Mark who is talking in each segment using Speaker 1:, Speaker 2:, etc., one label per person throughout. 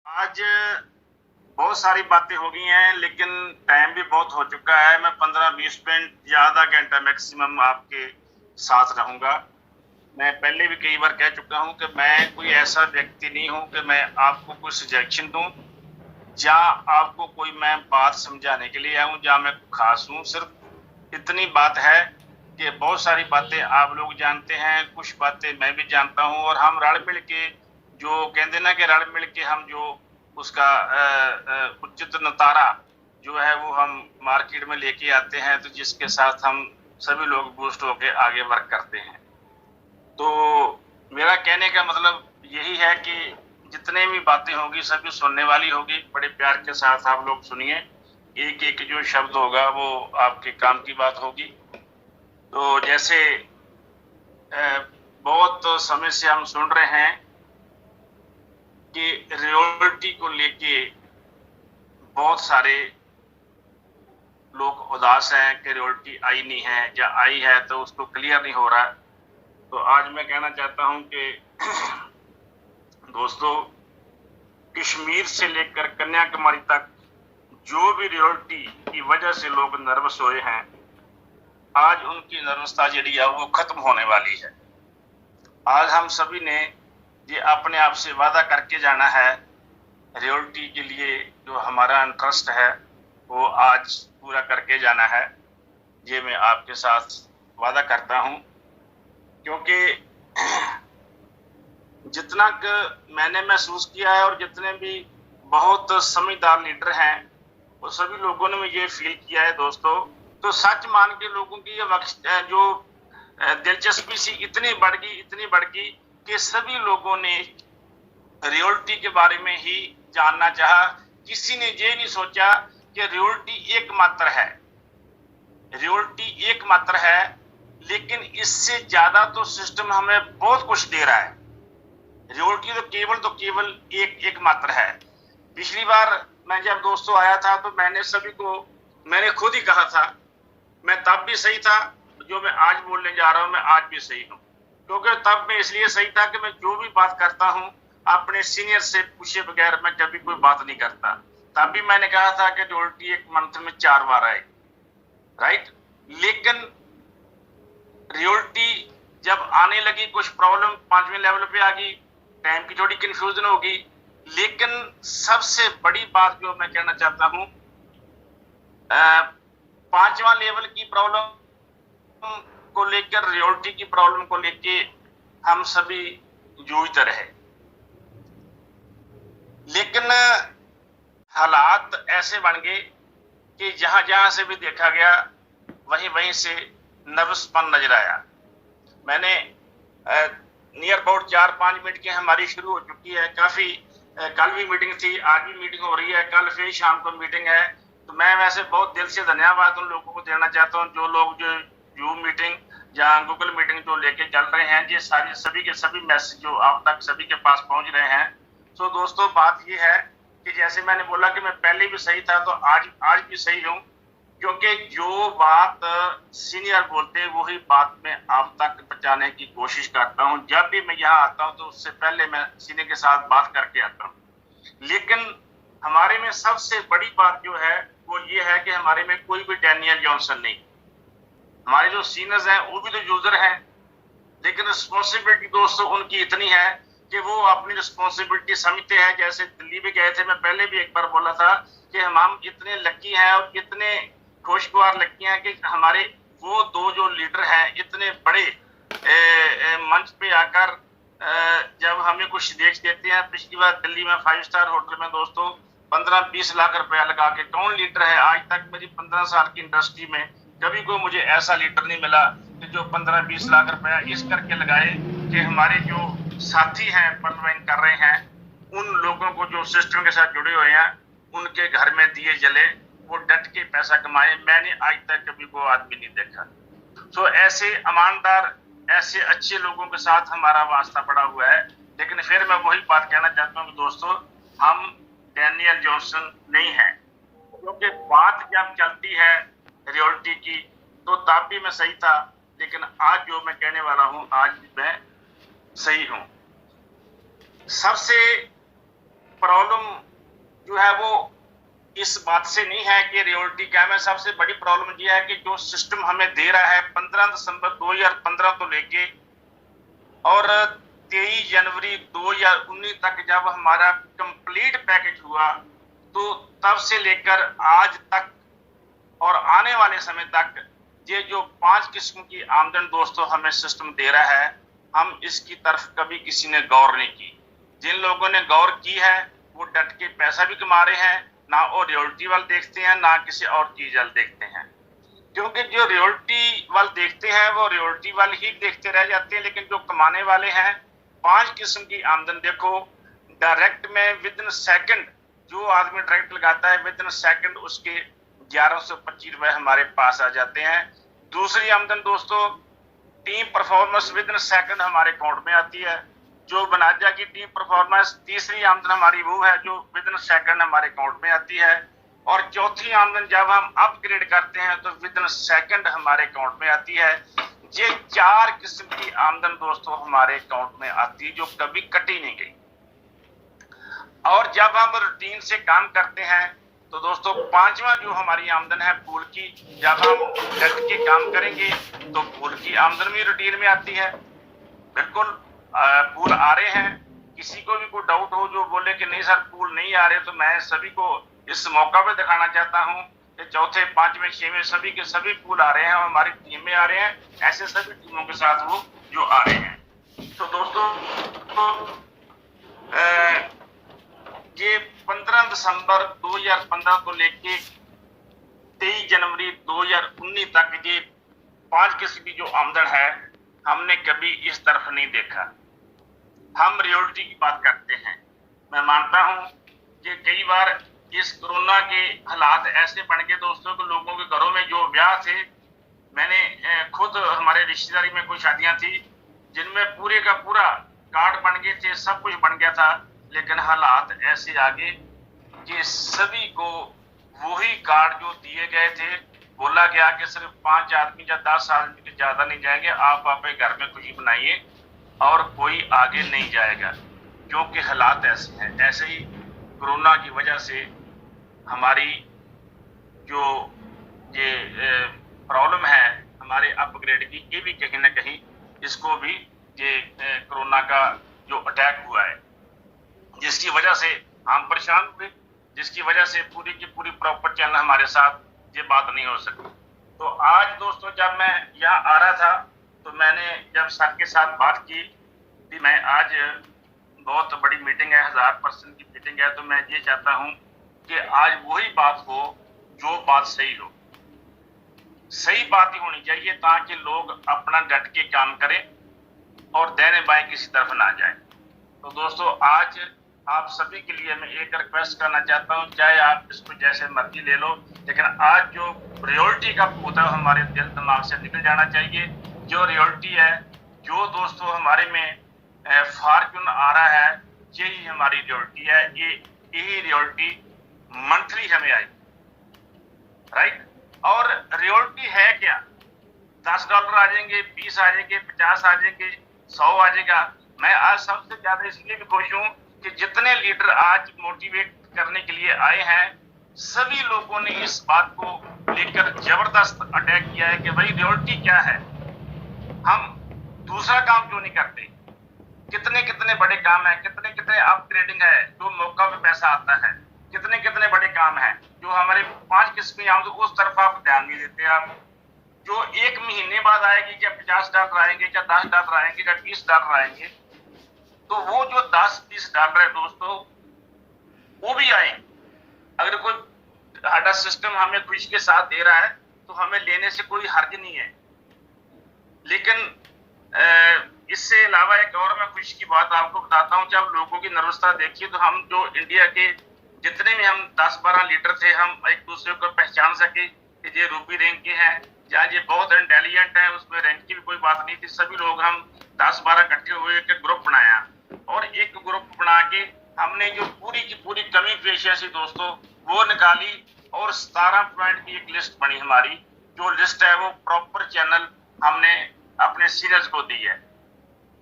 Speaker 1: आज बहुत सारी बातें हो गई हैं, लेकिन टाइम भी बहुत हो चुका है। मैं 15-20 मिनट या आधा घंटा मैक्सिमम आपके साथ रहूंगा। मैं पहले भी कई बार कह चुका हूं कि मैं कोई ऐसा व्यक्ति नहीं हूं कि मैं आपको कोई सजेशन दूं या आपको कोई मैं बात समझाने के लिए आऊं या मैं खास हूं। सिर्फ इतनी बात है कि बहुत सारी बातें आप लोग जानते हैं, कुछ बातें मैं भी जानता हूं, और हम रल मिल के जो कहते ना कि रल मिल के हम जो उसका उचित नतारा जो है वो हम मार्केट में लेके आते हैं, तो जिसके साथ हम सभी लोग बूस्ट होके आगे वर्क करते हैं। तो मेरा कहने का मतलब यही है कि जितने भी बातें होगी सभी सुनने वाली होगी। बड़े प्यार के साथ आप लोग सुनिए, एक एक जो शब्द होगा वो आपके काम की बात होगी। तो जैसे बहुत समय से हम सुन रहे हैं कि रियलिटी को लेके बहुत सारे लोग उदास हैं कि रियलिटी आई नहीं है, या आई है तो उसको क्लियर नहीं हो रहा। तो आज मैं कहना चाहता हूं कि दोस्तों, कश्मीर से लेकर कन्याकुमारी तक जो भी रियलिटी की वजह से लोग नर्वस हुए हैं, आज उनकी नर्वसता जी है वो खत्म होने वाली है। आज हम सभी ने ये अपने आप से वादा करके जाना है, रियलिटी के लिए जो हमारा इंटरेस्ट है वो आज पूरा करके जाना है। ये मैं आपके साथ वादा करता हूं, क्योंकि जितना मैंने महसूस किया है और जितने भी बहुत समझदार लीडर हैं वो सभी लोगों ने ये फील किया है दोस्तों। तो सच मान के लोगों की ये जो दिलचस्पी सी इतनी बढ़ गई कि सभी लोगों ने रियलिटी के बारे में ही जानना चाहा। किसी ने ये नहीं सोचा कि रियलिटी एकमात्र है, लेकिन इससे ज्यादा तो सिस्टम हमें बहुत कुछ दे रहा है। रियलिटी तो केवल एक मात्र है। पिछली बार मैं जब दोस्तों आया था तो मैंने खुद ही कहा था, मैं तब भी सही था, जो मैं आज बोलने जा रहा हूं मैं आज भी सही हूं। क्योंकि तब मैं इसलिए सही था कि मैं जो भी बात करता हूं अपने सीनियर से पूछे बगैर मैं कभी कोई बात नहीं करता। तब भी मैंने कहा था कि रियलिटी एक मंथ में 4 बार आए, राइट। लेकिन रियलिटी जब आने लगी, कुछ प्रॉब्लम 5वें लेवल पे आ गई, टाइम की थोड़ी कंफ्यूजन होगी। लेकिन सबसे बड़ी बात जो मैं कहना चाहता हूं, 5वां लेवल की प्रॉब्लम को लेकर, रियलिटी की प्रॉब्लम को लेके हम सभी जूझते रहे। लेकिन हालात ऐसे बन गए कि जहां जहां से भी देखा गया वहीं से नर्वसपन नजर आया। मैंने नियर अबाउट 4-5 मिनट की हमारी शुरू हो चुकी है। काफी कल भी मीटिंग थी, आज भी मीटिंग हो रही है, कल फिर शाम को मीटिंग है। तो मैं वैसे बहुत दिल से धन्यवाद उन लोगों को देना चाहता हूँ जो लोग जो जूम मीटिंग या गूगल मीटिंग जो लेके चल रहे हैं। ये सभी के सभी मैसेज जो आप तक सभी के पास पहुंच रहे हैं। तो दोस्तों, बात ये है कि जैसे मैंने बोला कि मैं पहले भी सही था तो आज भी सही हूँ, क्योंकि जो बात सीनियर बोलते हैं वही बात मैं आप तक पहुंचाने की कोशिश करता हूं। जब भी मैं यहाँ आता हूं तो उससे पहले मैं सीनियर के साथ बात करके आता हूं। लेकिन हमारे में सबसे बड़ी बात जो है वो ये है कि हमारे में कोई भी डैनियल जॉनसन नहीं। हमारे जो सीनियर्स हैं वो भी तो यूजर हैं, लेकिन रिस्पॉन्सिबिलिटी दोस्तों उनकी इतनी है कि वो अपनी रिस्पॉन्सिबिलिटी समझते हैं। जैसे दिल्ली भी गए थे, मैं पहले भी एक बार बोला था कि हम इतने लकी हैं और कितने खुशगवार लकी हैं कि हमारे वो दो जो लीडर हैं इतने बड़े मंच पे आकर जब हमें कुछ देख देते हैं। पिछली बार दिल्ली में 5 स्टार होटल में दोस्तों 15-20 लाख रुपया लगा के, कौन लीडर है आज तक मेरी 15 साल की इंडस्ट्री में कभी को मुझे ऐसा लीडर नहीं मिला कि जो 15-20 लाख रुपया इस करके लगाए कि हमारे जो साथी हैं परवाइंग कर रहे हैं, उन लोगों को जो सिस्टम के साथ जुड़े हुए हैं उनके घर में दिए जले, वो डट के पैसा कमाए। मैंने आज तक कभी को आदमी नहीं देखा। तो ऐसे ईमानदार, ऐसे अच्छे लोगों के साथ हमारा वास्ता पड़ा हुआ है। लेकिन फिर मैं वही बात कहना चाहता हूँ कि दोस्तों, हम डैनियल जॉनसन नहीं है। क्योंकि बात जब चलती है रियलिटी की तो तब भी मैं सही था, लेकिन आज जो मैं कहने वाला हूं आज मैं सही हूं। सबसे प्रॉब्लम जो है वो इस बात से नहीं है कि रियलिटी क्या है। सबसे बड़ी प्रॉब्लम यह है कि जो सिस्टम हमें दे रहा है 15 दिसंबर 2015 तो लेके और 23 जनवरी 2019 तक जब हमारा कंप्लीट पैकेज हुआ, तो तब से लेकर आज तक और आने वाले समय तक ये जो 5 किस्म की आमदन दोस्तों हमें सिस्टम दे रहा है, हम इसकी तरफ कभी किसी ने गौर नहीं की। जिन लोगों ने गौर की है वो डट के पैसा भी कमा रहे हैं, ना वो रियलिटी वाल देखते हैं ना किसी और चीज वाल देखते हैं। क्योंकि जो रियलिटी वाल देखते हैं वो रियलिटी वाल ही देखते रह जाते हैं, लेकिन जो कमाने वाले हैं 5 किस्म की आमदन देखो, डायरेक्ट में विद इन सेकंड जो आदमी डायरेक्ट लगाता है विद इन सेकंड उसके 1125 रुपए हमारे पास आ जाते हैं। दूसरी आमदन दोस्तों team performance with in second हमारे अकाउंट में आती है। जो बनाजा की टीम परफॉर्मेंस तीसरी आमदन हमारी वो है जो विद इन सेकंड हमारे अकाउंट में आती है। और चौथी आमदन जब हम अपग्रेड करते हैं तो विद इन सेकंड हमारे अकाउंट में आती है। ये 4 किस्म की आमदन दोस्तों हमारे अकाउंट में आती है जो कभी कटी नहीं गई। और जब हम रूटीन से काम करते हैं तो दोस्तों 5वां जो हमारी आमदन है पूल की, जब हम डट के काम करेंगे तो पूल की आमदन भी रूटीन में आती है। बिल्कुल पूल आ रहे हैं, किसी को भी कोई डाउट हो जो बोले कि नहीं सर पूल नहीं आ रहे, तो मैं सभी को इस मौका पे दिखाना चाहता हूं कि चौथे 5वें 6वें सभी के सभी पूल आ रहे हैं और हमारी टीम में आ रहे हैं। ऐसे सभी टीमों के साथ वो जो आ रहे हैं। तो दोस्तों ये 15 दिसंबर 2015 को लेके 23 जनवरी 2019 तक ये 5 किस्म की जो आमदन है हमने कभी इस तरफ नहीं देखा। हम रियलिटी की बात करते हैं। मैं मानता हूं कि कई बार इस कोरोना के हालात ऐसे बन गए दोस्तों कि लोगों के घरों में जो ब्याह थे, मैंने खुद हमारे रिश्तेदारी में कोई शादियां थी जिनमें पूरे का पूरा कार्ड बन गए थे, सब कुछ बन गया था, लेकिन हालात ऐसे आ गए कि सभी को वही कार्ड जो दिए गए थे, बोला गया कि सिर्फ 5 आदमी या 10 आदमी के ज्यादा नहीं जाएंगे, आप अपने घर में खुशी बनाइए और कोई आगे नहीं जाएगा। क्योंकि हालात ऐसे हैं। ऐसे ही कोरोना की वजह से हमारी जो ये प्रॉब्लम है हमारे अपग्रेड की, ये भी कहीं ना कहीं इसको भी ये कोरोना का जो अटैक हुआ है जिसकी वजह से हम परेशान हुए, जिसकी वजह से पूरी की पूरी प्रॉपर चैनल हमारे साथ ये बात नहीं हो सकी। तो आज दोस्तों जब मैं यहाँ आ रहा था तो मैंने जब सर के साथ बात की कि मैं आज बहुत बड़ी मीटिंग है, 1000% की मीटिंग है, तो मैं ये चाहता हूँ कि आज वही बात हो जो बात सही हो। सही बात ही होनी चाहिए ताकि लोग अपना डट के काम करें और दाएं बाएं किसी तरफ ना जाए। तो दोस्तों आज आप सभी के लिए मैं एक रिक्वेस्ट करना चाहता हूं, चाहे आप इसको जैसे मर्जी ले लो, लेकिन आज जो रियलिटी का भूत है हमारे दिल दिमाग से निकल जाना चाहिए। जो रियलिटी है, जो दोस्तों हमारे में फॉर्च्यून आ रहा है, यही हमारी रियलिटी है। यही रियलिटी मंथली हमें आई, राइट। और रियलिटी है क्या? $10 आ जाएंगे, 20 आ जाएंगे, 50 आ जाएंगे, 100 आ जाएगा। मैं आज सबसे ज्यादा इसलिए भी खुश हूं कि जितने लीडर आज मोटिवेट करने के लिए आए हैं, सभी लोगों ने इस बात को लेकर जबरदस्त अटैक किया है कि भाई रियलिटी क्या है, हम दूसरा काम क्यों नहीं करते। कितने कितने बड़े काम है, कितने कितने अपग्रेडिंग है, जो मौका पे पैसा आता है, कितने कितने बड़े काम है जो हमारे 5 किस्में आम तो उस तरफ आप ध्यान नहीं देते। आप जो 1 महीने बाद आएगी, क्या $50 आएंगे, क्या $10 आएंगे, क्या $20 आएंगे, तो वो जो $10-20 है दोस्तों वो भी आए। अगर कोई हमारा सिस्टम हमें खुशी के साथ दे रहा है तो हमें लेने से कोई हर्ज नहीं है। लेकिन इससे अलावा एक और मैं खुशी की बात आपको बताता हूँ। जब लोगों की नर्वसता देखिए तो हम जो इंडिया के जितने भी हम 10-12 लीडर थे, हम एक दूसरे को पहचान सके कि ये रूबी रैंक के हैं या ये बहुत इंटेलिजेंट है, उसमें रैंक की भी कोई बात नहीं थी। सभी लोग हम 10-12 इकट्ठे हुए एक ग्रुप बनाया और एक ग्रुप बना के हमने जो पूरी की पूरी कमी पेशी थी दोस्तों वो निकाली और 17 पॉइंट की एक लिस्ट बनी हमारी। जो लिस्ट है वो प्रॉपर चैनल हमने अपने सीनियर्स को दी है।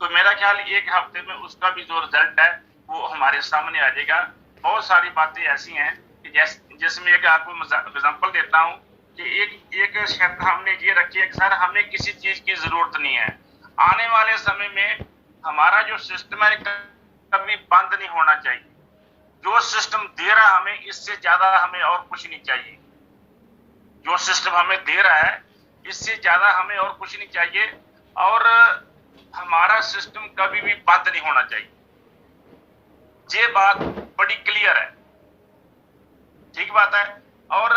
Speaker 1: तो मेरा ख्याल 1 हफ्ते में उसका भी जो रिजल्ट है वो हमारे सामने आ जाएगा। बहुत सारी बातें ऐसी हैं कि जिसमें एक आपको एग्जाम्पल देता हूँ कि एक शर्त हमने ये रखी है कि सर हमें किसी चीज की जरूरत नहीं है। आने वाले समय में हमारा जो सिस्टम है कभी बंद नहीं होना चाहिए। जो सिस्टम दे रहा हमें, इससे ज्यादा हमें और कुछ नहीं चाहिए। जो सिस्टम हमें दे रहा है इससे ज्यादा हमें और कुछ नहीं चाहिए, और हमारा सिस्टम कभी भी बंद नहीं होना चाहिए। ये बात बड़ी क्लियर है, ठीक बात है। और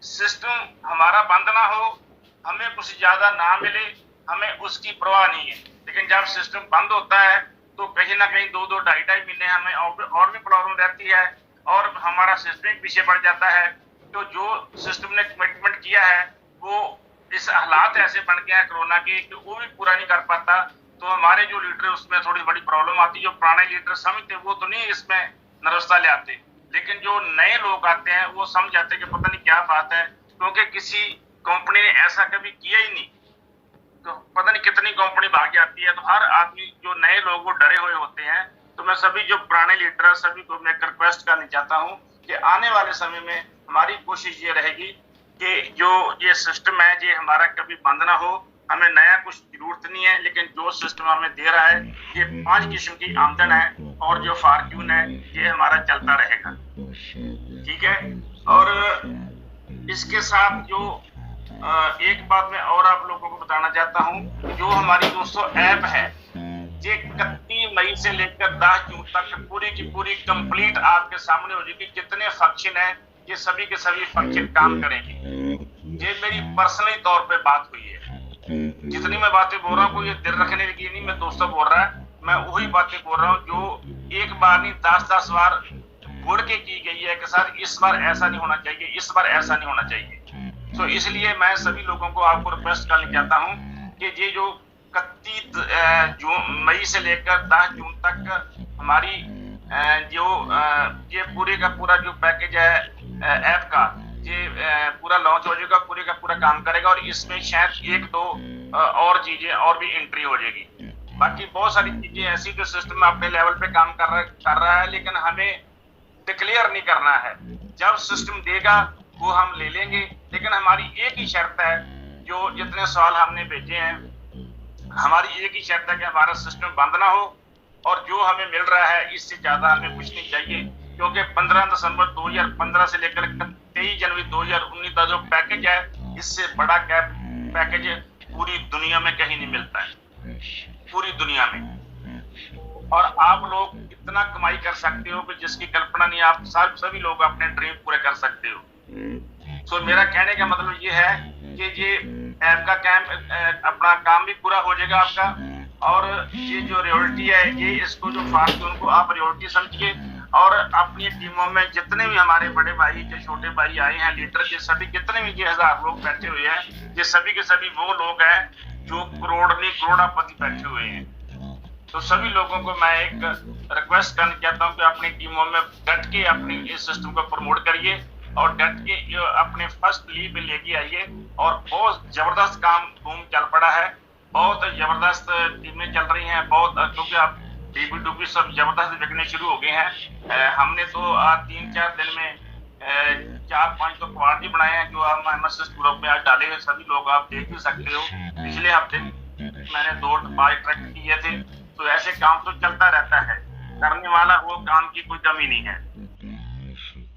Speaker 1: सिस्टम हमारा बंद ना हो, हमें कुछ ज्यादा ना मिले, हमें उसकी परवाह नहीं है। लेकिन जब सिस्टम बंद होता है तो कहीं ना कहीं 2-2, 2.5 महीने हमें और भी प्रॉब्लम रहती है और हमारा सिस्टम पीछे बढ़ जाता है। तो जो सिस्टम ने कमिटमेंट किया है वो इस हालात ऐसे बन गए हैं कोरोना के कि वो भी पूरा नहीं कर पाता। तो हमारे जो लीडर है उसमें थोड़ी बड़ी प्रॉब्लम आती है। जो पुराने लीडर समझते वो तो नहीं इसमें नर्वसता ले आते, लेकिन जो नए लोग आते हैं वो समझ जाते कि पता नहीं क्या बात है, क्योंकि किसी कंपनी ने ऐसा कभी किया ही नहीं। तो पता नहीं कितनी कंपनी भाग जाती है। तो हर आदमी, जो नए लोग वो डरे हुए होते हैं। तो मैं सभी जो पुराने लीडर है सभी को मैं रिक्वेस्ट करना चाहता हूँ कि आने वाले समय में हमारी कोशिश ये रहेगी कि जो ये सिस्टम है ये हमारा कभी बंद ना हो। हमें नया कुछ जरूरत नहीं है, लेकिन जो सिस्टम हमें दे रहा है ये 5 किस्म की आमदन है और जो फॉर्च्यून है ये हमारा चलता रहेगा, ठीक है। और इसके साथ जो एक बात मैं और आप लोगों को बताना चाहता हूँ, जो हमारी दोस्तों ऐप है ये 31 मई से लेकर 10 जून तक पूरी की पूरी कंप्लीट आपके सामने हो जाएगी। जितने फंक्शन है ये सभी के सभी फंक्शन काम करेंगे। ये मेरी पर्सनली तौर पे बात हुई है। जितनी मैं बातें बोल रहा हूँ कोई दिल रखने की नहीं, मैं दोस्तों बोल रहा है, मैं वही बातें बोल रहा हूँ जो एक बार नहीं 10-10 बार बोल के की गई है कि सर इस बार ऐसा नहीं होना चाहिए, इस बार ऐसा नहीं होना चाहिए। तो इसलिए मैं सभी लोगों को आपको रिक्वेस्ट करना चाहता हूँ कि ये जो 31 मई से लेकर 10 जून तक हमारी जो ये पूरे का पूरा जो पैकेज है ऐप का, ये पूरा लॉन्च हो जाएगा, पूरे का पूरा काम करेगा। और इसमें शायद 1-2 और चीजें और भी एंट्री हो जाएगी। बाकी बहुत सारी चीजें ऐसी जो सिस्टम अपने लेवल पे काम कर रहा है, लेकिन हमें डिक्लेयर नहीं करना है। जब सिस्टम देगा वो हम ले लेंगे, लेकिन हमारी एक ही शर्त है, जो जितने सवाल हमने भेजे हैं हमारी एक ही शर्त है कि हमारा सिस्टम बंद ना हो और जो हमें मिल रहा है इससे ज्यादा हमें कुछ नहीं चाहिए। क्योंकि 15 दिसंबर 2015 से लेकर 23 जनवरी 2019 का जो पैकेज है, इससे बड़ा कैब पैकेज पूरी दुनिया में कहीं नहीं मिलता है, पूरी दुनिया में। और आप लोग इतना कमाई कर सकते हो कि जिसकी कल्पना नहीं आप सभी लोग अपने ड्रीम पूरे कर सकते हो। तो मेरा कहने का मतलब ये है कि ये ऐप का अपना काम भी पूरा हो जाएगा आपका। और ये जो रियलिटी है ये इसको जो फॉर्च्यून को आप रियलिटी समझिए, और अपनी टीमों में जितने भी हमारे बड़े भाई के छोटे भाई आए हैं लीडर, ये सभी जितने भी 1000 लोग बैठे हुए हैं, ये सभी के सभी वो लोग हैं जो करोड़पति बैठे हुए हैं। तो सभी लोगों को मैं एक रिक्वेस्ट करना चाहता हूँ कि अपनी टीमों में डट के अपनी इस सिस्टम को प्रमोट करिए और डट के अपने फर्स्ट लीड पे लेके आइए। और बहुत जबरदस्त काम बूम चल पड़ा है, बहुत जबरदस्त टीमें चल रही हैं, बहुत, क्योंकि अब डीबी सब जबरदस्त बिकने शुरू हो गए हैं। हमने तो आज 3-4 दिन में 4-5 तो क्वार्टी बनाए हैं जो हम एमएसएस ग्रुप में आज डाले हैं। सभी लोग आप देख भी सकते हो। पिछले हफ्ते मैंने 2-5 ट्रक किए थे। तो ऐसे काम तो चलता रहता है, करने वाला वो काम की कोई कमी नहीं है।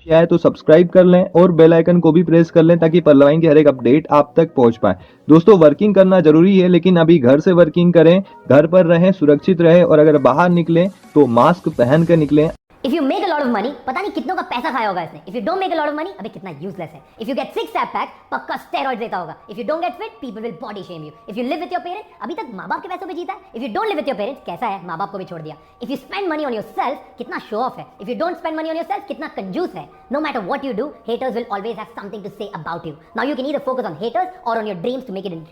Speaker 2: क्या है तो सब्सक्राइब कर लें और बेल आइकन को भी प्रेस कर लें ताकि परलवाइन की हर एक अपडेट आप तक पहुंच पाए। दोस्तों वर्किंग करना जरूरी है, लेकिन अभी घर से वर्किंग करें, घर पर रहें, सुरक्षित रहें, और अगर बाहर निकलें तो मास्क पहन कर निकलें।
Speaker 3: If you make a lot of money, पता नहीं कितनों का पैसा खाया होगा इसने। If you don't make a lot of money, अबे कितना useless है। If you get 6 pack, पक्का steroids देता होगा। If you don't get fit, people will body shame you. If you live with your parents, अभी तक माँ बाप के पैसों पे जीता है। If you don't live with your parents, कैसा है, माँ बाप को भी छोड़ दिया। If you spend money on yourself, कितना show off है। If you don't spend money on yourself, कितना कंजूस है। No matter what you do, haters will always have something to say about you. Now you can either focus on haters or on your dreams to make it in reality.